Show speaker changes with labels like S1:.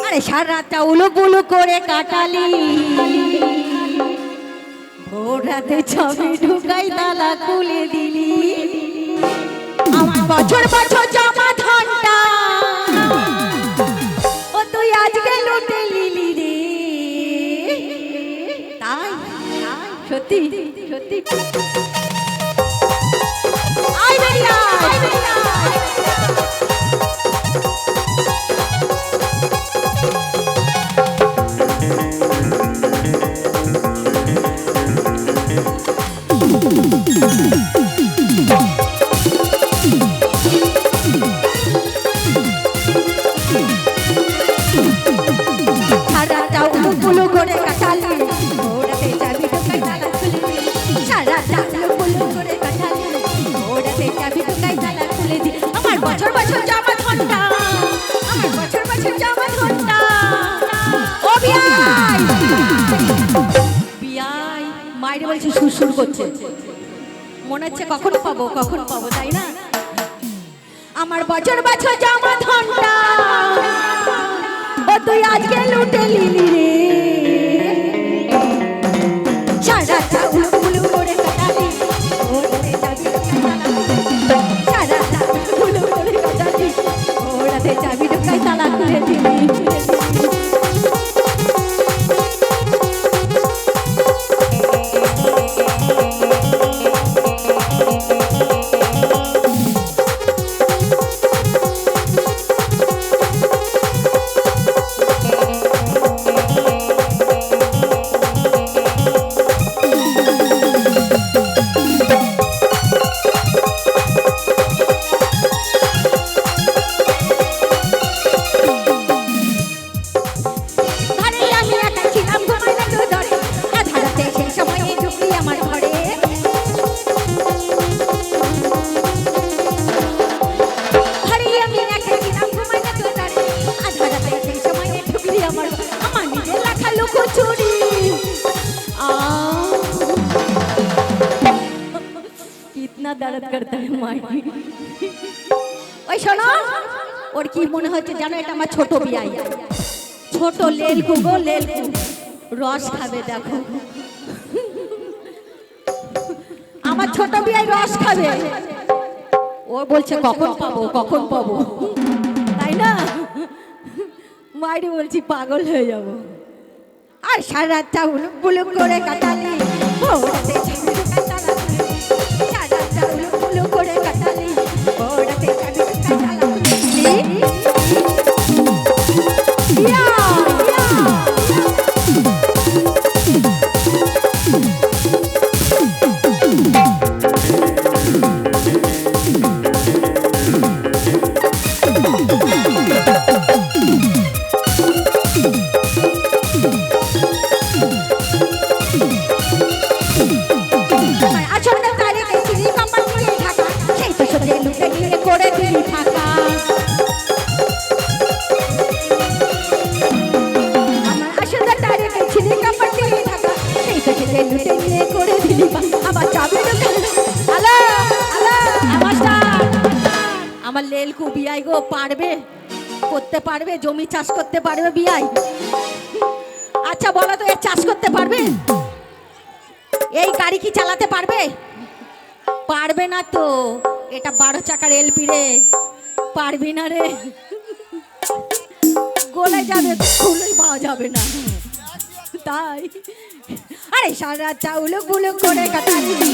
S1: আরে সারা রাতটা উলুক বুলুক করে কাটালি, ভোর রাতে ছবি ঢুকাই তালা খুলে দিলি। আমার বছর বছর জামা ঘন্টা ও তুই আজকে লুটে লিলি রে। তাই সত্যি সত্যি আই বেরিয়া সারাটা উলুক বুলুক করে কাটালি, ভোরাতে চাবি ঢোকাই তালা খুলে দিলি। সারাটা উলুক বুলুক করে কাটালি, ভোরাতে চাবি ঢোকাই তালা খুলে দিলি। আমার বছর বছর জামা ঘন্টা, আমার বছর বছর জামা ঘন্টা। ও বিয়াই বিয়াই মাইরে বলছে সুরসুর করছে, মনে হচ্ছে কখন পাবো তাই না। আমার বছর বছর জামা ঘন্টা ও তুই আজকে লুটে লিলি রে। সারাটা উলুক বুলুক করে কাটালি, ভোরাতে চাবি ঢোকাই তালা খুলে দিলি। সারাটা উলুক বুলুক করে কাটালি, ভোরাতে চাবি ঢোকাই তালা খুলে দিলি। दर्द करता है माई। ওই শোনো, ওর কি মনে হচ্ছে জানো, এটা আমার ছোট বিয়াই, ছোট লেলকু গো লেলকু, রস খাবে দেখো। আমার ছোট বিয়াই রস খাবে, ও বলছে কখন পাবো তাই না। মাইরে বলছি পাগল হয়ে যাব। আর সারা রাতটা উলুক বুলুক করে কাটালি, ভোরাতে চাবি ঢোকাই তালা খুলে দিলি। সারা রাতটা উলুক বুলুক করে কাটালি, ভোরাতে চাবি ঢোকাই তালা খুলে দিলি। ইয়া আমার লেলকু বিয়াই গো পারবে করতে পারবে, জমি চাষ করতে পারবে বিয়াই? আচ্ছা বলো তো, এর চাষ করতে পারবে? এই গাড়ি কি চালাতে পারবে? পারবে না তো। এটা 12 চাকার এলপি রে, পারবি না রে, গলে যাবে, খুলেই পাওয়া যাবে না। তাই আরে সারা রাত উলুক বুলুক করে কাটালি,